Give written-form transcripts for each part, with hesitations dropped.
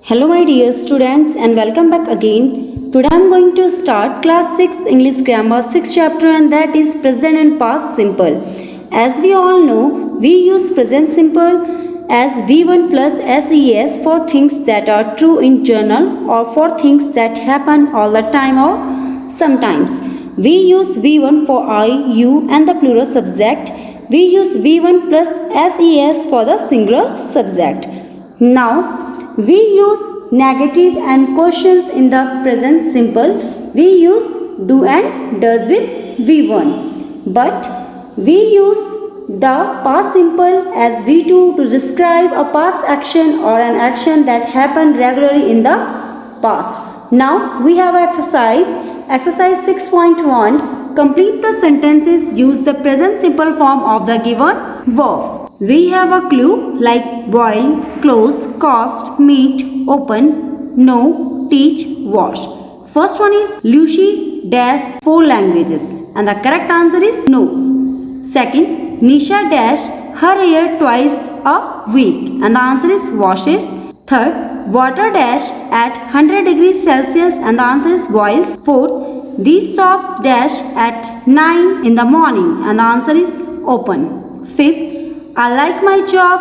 Hello my dear students and welcome back again. Today I am going to start class 6 English grammar 6th chapter, and that is present and past simple. As we all know, we use present simple as V1 plus SES for things that are true in general or for things that happen all the time or sometimes. We use V1 for I, you and the plural subject. We use V1 plus SES for the singular subject. Now we use negative and questions in the present simple. We use do and does with V1. But we use the past simple as V2 to describe a past action or an action that happened regularly in the past. Now we have exercise 6.1. Complete the sentences. Use the present simple form of the given verbs. We have a clue like boil, close, cost, meet, open, know, teach, wash. First one is Lucy dash 4 languages and the correct answer is knows. Second, Nisha dash her hair twice a week and the answer is washes. Third, water dash at 100 degrees Celsius and the answer is boils. Fourth, these shops dash at 9 in the morning and the answer is open. Fifth, I like my job.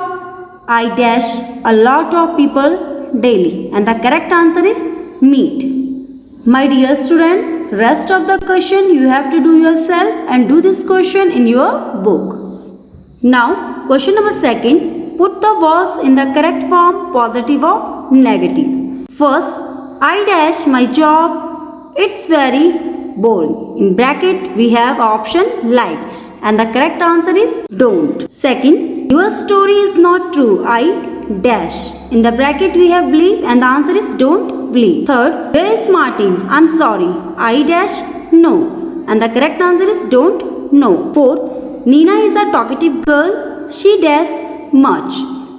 I dash a lot of people daily and the correct answer is meet. My dear student, rest of the question you have to do yourself and do this question in your book. Now, question number 2. Put the verbs in the correct form, positive or negative. First, I dash my job. It's very boring. In bracket, we have option like and the correct answer is don't. Second, your story is not true. I dash. In the bracket, we have believe and the answer is don't believe. Third, where is Martin? I'm sorry. I dash no. And the correct answer is don't know. Fourth, Nina is a talkative girl. She dash much.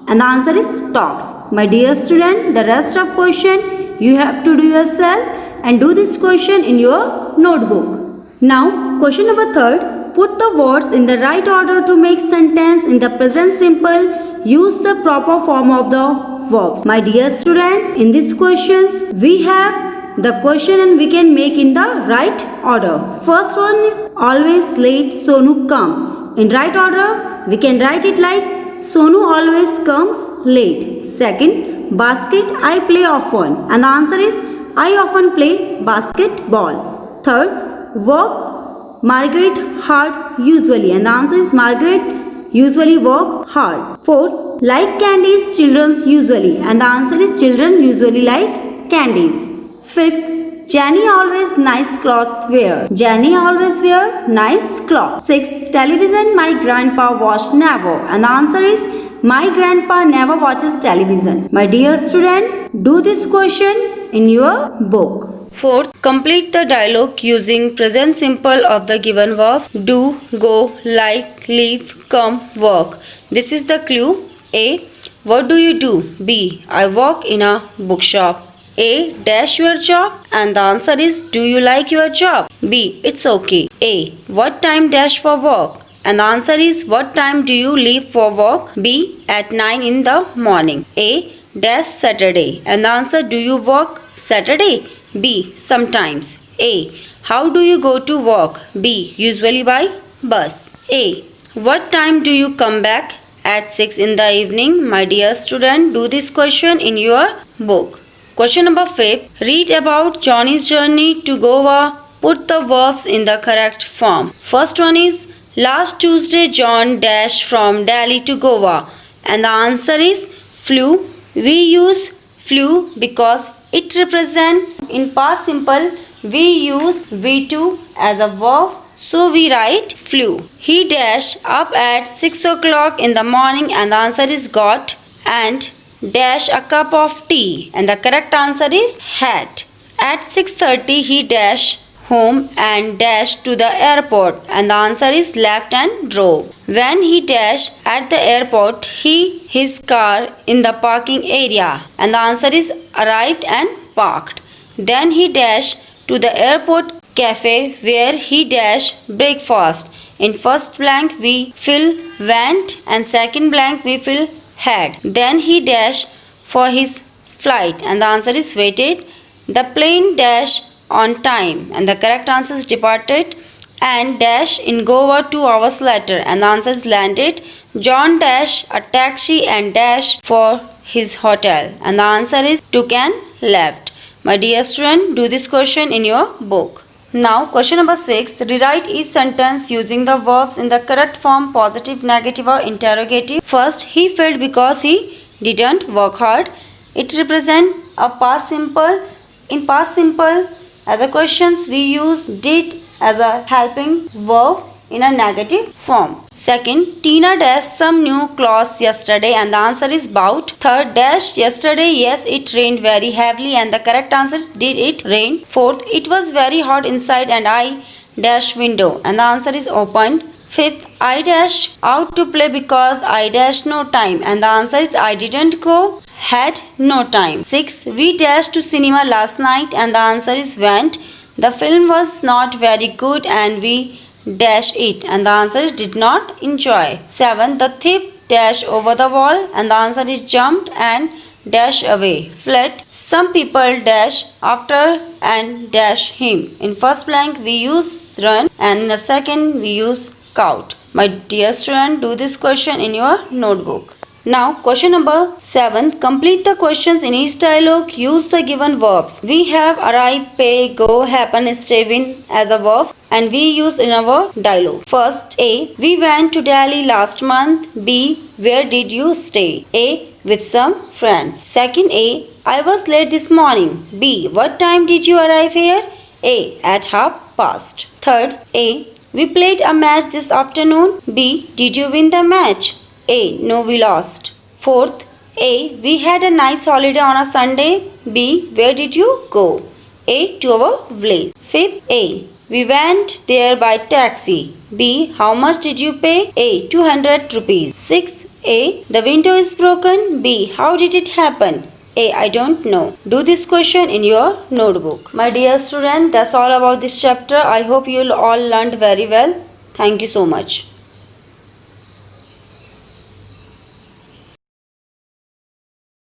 And the answer is talks. My dear student, the rest of question you have to do yourself and do this question in your notebook. Now, question number 3. Put the words in the right order to make sentence in the present simple. Use the proper form of the verbs. My dear student, in these questions, we have the question and we can make in the right order. First one is always late, Sonu come. In right order, we can write it like Sonu always comes late. Second, basket, I play often. And the answer is I often play basketball. Third, work, Margaret hard usually and the answer is Margaret usually work hard. Fourth, like candies children usually and the answer is children usually like candies. Fifth, Jenny always nice cloth wear. Jenny always wear nice cloth. Sixth, television my grandpa watch never and the answer is my grandpa never watches television. My dear student, do this question in your book. Fourth, complete the dialogue using present simple of the given verbs do, go, like, leave, come, work. This is the clue. A. What do you do? B. I work in a bookshop. A. Dash your job and the answer is do you like your job? B. It's okay. A. What time dash for work? And the answer is what time do you leave for work? B. At 9 in the morning. A. Dash Saturday and the answer do you work Saturday? B. Sometimes. A. How do you go to work? B. Usually by bus. A. What time do you come back? At 6 in the evening. My dear student, do this question in your book. Question number 5. Read about Johnny's journey to Goa. Put the verbs in the correct form. First one is last Tuesday John dashed from Delhi to Goa. And the answer is flew. We use flew because it represents in past simple. We use V2 as a verb, so we write flew. He dashed up at 6 o'clock in the morning and the answer is got and dash a cup of tea and the correct answer is had. At 6:30 he dashed home and dashed to the airport and the answer is left and drove. When he dashed at the airport, his car in the parking area and the answer is arrived and parked. Then he dashed to the airport cafe where he dashed breakfast. In first blank we fill went and second blank we fill had. Then he dashed for his flight, and the answer is waited. The plane dash on time, and the correct answer is departed. And dash in Goa 2 hours later, and the answer is landed. John dash a taxi and dash for his hotel, and the answer is took and left. My dear student, do this question in your book. Now question number 6. Rewrite each sentence using the verbs in the correct form, positive, negative or interrogative. First, he failed because he didn't work hard. It represents a past simple. In past simple, as a questions we use did as a helping verb in a negative form. Second, Tina dashed some new clothes yesterday, and the answer is about. Third, dash yesterday, yes, it rained very heavily, and the correct answer is did it rain. Fourth, it was very hot inside and I dash window, and the answer is opened. Fifth, I dash out to play because I dash no time, and the answer is I didn't go, had no time. Sixth, we dashed to cinema last night, and the answer is went. The film was not very good and we dash it, and the answer is did not enjoy. 7. The thief dash over the wall, and the answer is jumped and dash away. Fled. Some people dash after and dash him. In first blank we use run, and in the second we use scout. My dear student, do this question in your notebook. Now question number 7. Complete the questions in each dialogue. Use the given verbs. We have arrive, pay, go, happen, stay, win as a verbs, and we use in our dialogue. First, A. We went to Delhi last month. B. Where did you stay? A. With some friends. Second, A. I was late this morning. B. What time did you arrive here? A. At 1:30. Third, A. We played a match this afternoon. B. Did you win the match? A. No, we lost. Fourth, A. We had a nice holiday on a Sunday. B. Where did you go? A. To our village. Fifth, A. We went there by taxi. B. How much did you pay? A. 200 rupees. Sixth, A. The window is broken. B. How did it happen? A. I don't know. Do this question in your notebook. My dear student, that's all about this chapter. I hope you all learned very well. Thank you so much.